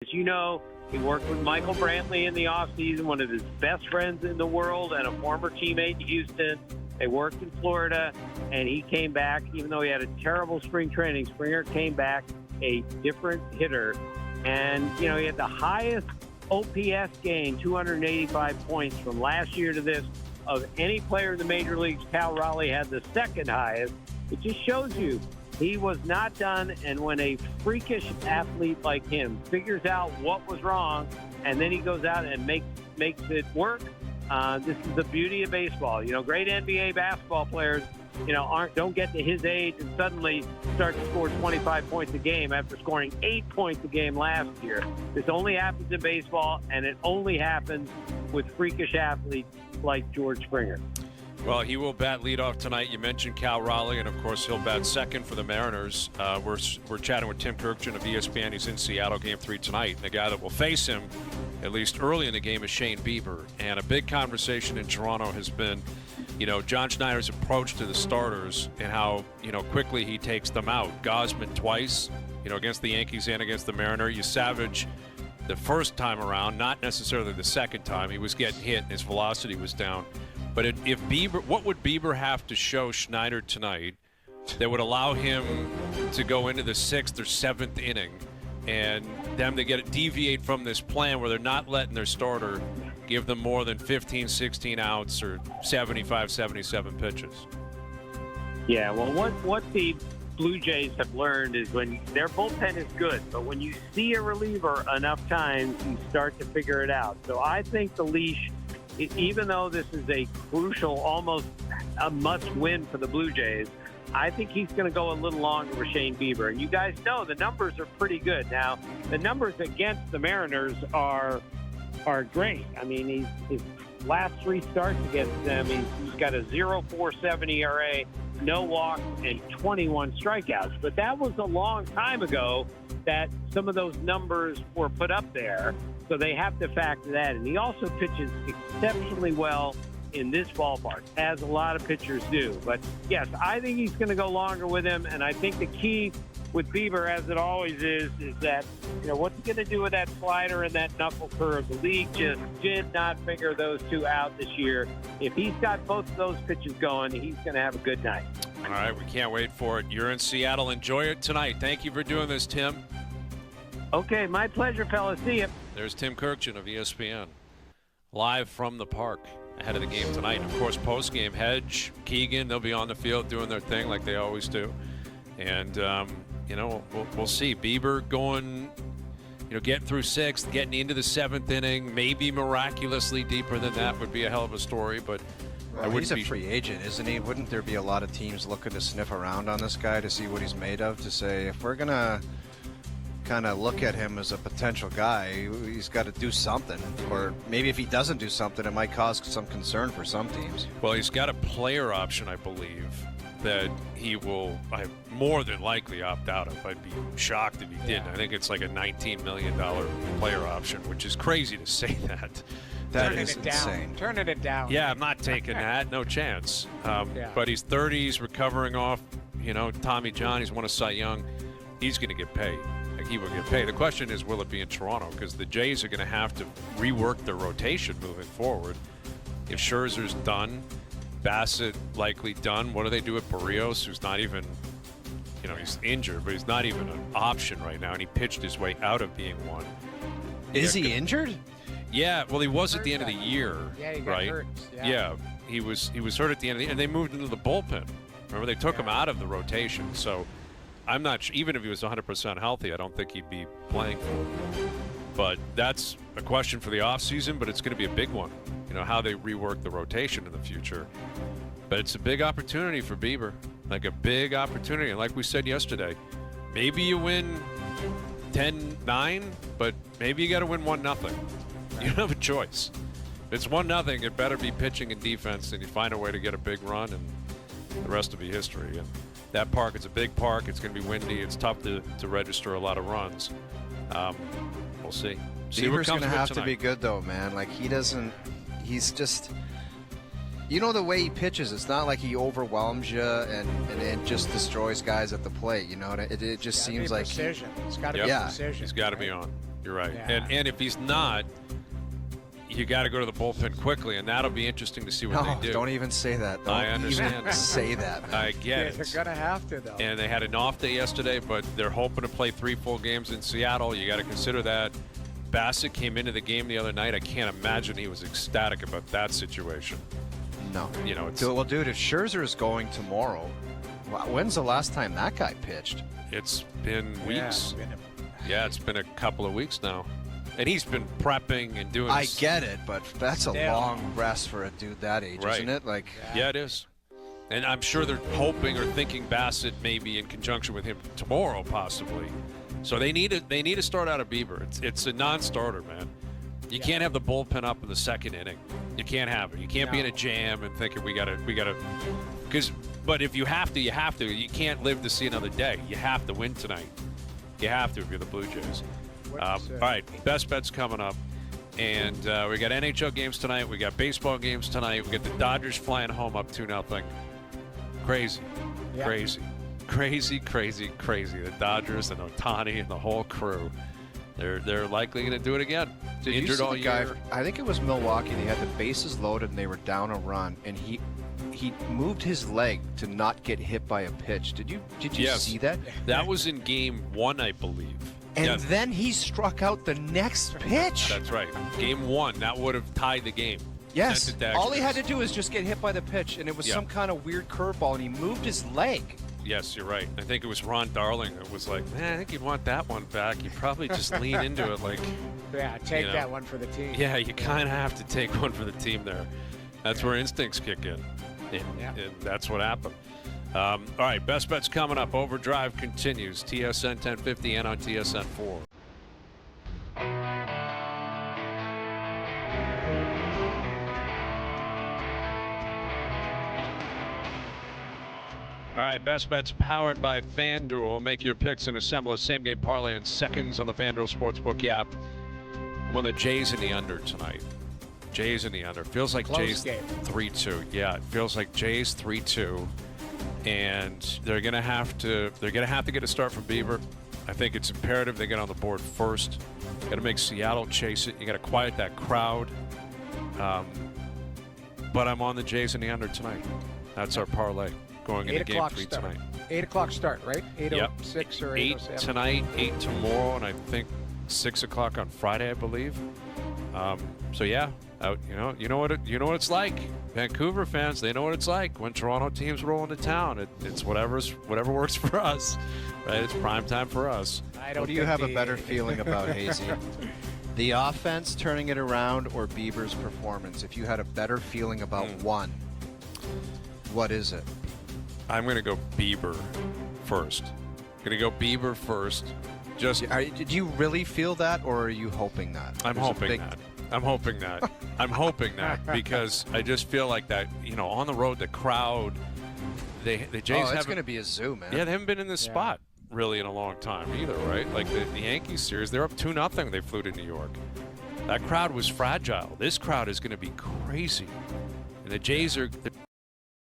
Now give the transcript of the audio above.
As you know, he worked with Michael Brantley in the offseason, one of his best friends in the world and a former teammate in Houston. They worked in Florida, and he came back. Even though he had a terrible spring training, Springer came back a different hitter. And, he had the highest OPS gain, 285 points from last year to this, of any player in the major leagues. Cal Raleigh had the second highest. It just shows you he was not done. And when a freakish athlete like him figures out what was wrong, and then he goes out and makes it work, this is the beauty of baseball. Great NBA basketball players, don't get to his age and suddenly start to score 25 points a game after scoring 8 points a game last year. This only happens in baseball, and it only happens with freakish athletes like George Springer. Well, he will bat leadoff tonight. You mentioned Cal Raleigh, and of course he'll bat second for the Mariners. We're chatting with Tim Kirkjian of ESPN. He's in Seattle, Game 3 tonight. And the guy that will face him, at least early in the game, is Shane Bieber. And a big conversation in Toronto has been, John Schneider's approach to the starters and how, quickly he takes them out. Gosman twice, against the Yankees and against the Mariners. You savage the first time around, not necessarily the second time. He was getting hit and his velocity was down. But if Bieber, what would Bieber have to show Schneider tonight that would allow him to go into the 6th or 7th inning and them to deviate from this plan where they're not letting their starter give them more than 15, 16 outs or 75, 77 pitches? Yeah, well, what the Blue Jays have learned is when their bullpen is good, but when you see a reliever enough times, you start to figure it out. So I think the leash, even though this is a crucial, almost a must-win for the Blue Jays, I think he's going to go a little longer with Shane Bieber. And you guys know the numbers are pretty good. Now, the numbers against the Mariners are great. I mean, his last 3 starts against them, he's got a 0.47 ERA, no walks, and 21 strikeouts. But that was a long time ago that some of those numbers were put up there. So they have to factor that in. He also pitches exceptionally well in this ballpark, as a lot of pitchers do. But, yes, I think he's going to go longer with him. And I think the key with Bieber, as it always is that, what's he going to do with that slider and that knuckle curve? The league just did not figure those two out this year. If he's got both of those pitches going, he's going to have a good night. All right, we can't wait for it. You're in Seattle. Enjoy it tonight. Thank you for doing this, Tim. Okay, my pleasure, fellas. See you. There's Tim Kirkjian of ESPN, live from the park ahead of the game tonight. And of course, post-game, Hedge, Keegan, they'll be on the field doing their thing like they always do. And, we'll see. Bieber going, getting through 6th, getting into the 7th inning, maybe miraculously deeper than that would be a hell of a story. But he's a free agent, isn't he? Wouldn't there be a lot of teams looking to sniff around on this guy to see what he's made of, to say, if we're going to kind of look at him as a potential guy, he's got to do something, or maybe if he doesn't do something, it might cause some concern for some teams. Well, he's got a player option, I believe, that he will more than likely opt out of. I'd be shocked if he didn't. I think it's like a $19 million player option, which is crazy to say that. That is insane. Turning it down. Yeah, I'm not taking that. No chance. But he's 30. He's recovering off, Tommy John. He's won a Cy Young. He's going to get paid. He will get paid. The question is, will it be in Toronto? Because the Jays are going to have to rework their rotation moving forward. If Scherzer's done, Bassett likely done, what do they do with Barrios, who's not even, he's injured, but he's not even an option right now, and he pitched his way out of being one. Is he injured? Yeah, well, he was at the end of the year, Yeah, he got right? hurt. Yeah, he was hurt at the end of the year, and they moved into the bullpen. Remember, they took him out of the rotation, so I'm not sure. Even if he was 100% healthy, I don't think he'd be playing for them. But that's a question for the offseason, but it's going to be a big one, how they rework the rotation in the future. But it's a big opportunity for Bieber, like a big opportunity. And like we said yesterday, maybe you win 10-9, but maybe you got to win 1-0. You don't have a choice. If it's 1-0, it better be pitching and defense, and you find a way to get a big run, and the rest will be history. And that park, it's a big park. It's going to be windy. It's tough to register a lot of runs. We'll see. Bieber's going to have to be good, though, man. Like, he's just, the way he pitches, it's not like he overwhelms you and just destroys guys at the plate. It just seems like precision. It's got to be precision. He's got to be on. You're right. Yeah. And if he's not, you got to go to the bullpen quickly, and that'll be interesting to see what they do. Don't even say that. Don't I understand. even say that, man. I get it. They're going to have to, though. And they had an off day yesterday, but they're hoping to play 3 full games in Seattle. You got to consider that. Bassett came into the game the other night. I can't imagine he was ecstatic about that situation. No. You know, it's, Well, dude, if Scherzer is going tomorrow, when's the last time that guy pitched? it's been weeks. Yeah, It's been a couple of weeks now. And he's been prepping and doing. I get it, but that's a Yeah. long rest for a dude that age, Right. isn't it? Like, Yeah, it is. And I'm sure they're hoping or thinking Bassett maybe in conjunction with him tomorrow, possibly. So they need to start out of Bieber. It's a non-starter, man. You can't have the bullpen up in the second inning. You can't have it. You can't be in a jam and thinking we gotta. But if you have to, you have to. You can't live to see another day. You have to win tonight. You have to if you're the Blue Jays. All right, best bets coming up. And we got NHL games tonight. We got baseball games tonight. We got the Dodgers flying home up 2-0. Crazy. Yeah. Crazy. The Dodgers and Ohtani and the whole crew. They're likely going to do it again. did you Injured see all the guy? year. I think it was Milwaukee. They had the bases loaded and they were down a run, and he moved his leg to not get hit by a pitch. Did you Yes. see that? That was in game 1, I believe. And Yeah, then he struck out the next pitch. that's right. Game 1, that would have tied the game. Yes. Sent it to All he extras. had to do was just get hit by the pitch, and it was Yeah. some kind of weird curveball, and he moved his leg. Yes, you're right. I think it was Ron Darling that was like, man, I think you'd want that one back. You probably just lean into it like, take You know. that one for the team. yeah, you kind of have to take one for the team there. That's where instincts kick in. And that's what happened. All right, best bets coming up. Overdrive continues. TSN 1050 and on TSN 4. All right, best bets powered by FanDuel. Make your picks and assemble a same-game parlay in seconds on the FanDuel Sportsbook app. Well, the Jays in the under tonight. Jays in the under. Feels like Close Jays game. 3-2. Yeah, it feels like Jays 3-2, and they're gonna have to get a start from Bieber. I think it's imperative they get on the board first. Got to make Seattle chase it. You got to quiet that crowd. But I'm on the Jays in the under tonight. That's our parlay going into Game 3 start. tonight. 8 o'clock start, right? 8:06 Yep. or 8 8:07. tonight, 8 tomorrow, and I think 6 o'clock on Friday, I believe. So yeah, you know what it's like. Vancouver fans, they know what it's like when Toronto teams roll into town. It's whatever works for us, right? It's prime time for us. What do you have a better feeling about, Hazy? The offense turning it around or Bieber's performance? If you had a better feeling about one, what is it? I'm going to go Bieber first. Did you really feel that, or are you hoping that? I'm There's a hoping big- that. I'm hoping that because I just feel like that, on the road, the crowd, the Jays Oh, it's haven't. going to be a zoo, man. Yeah, they haven't been in this spot really in a long time either, right? Like the Yankees series, they're up 2-0. They flew to New York. That crowd was fragile. This crowd is going to be crazy, and the Jays are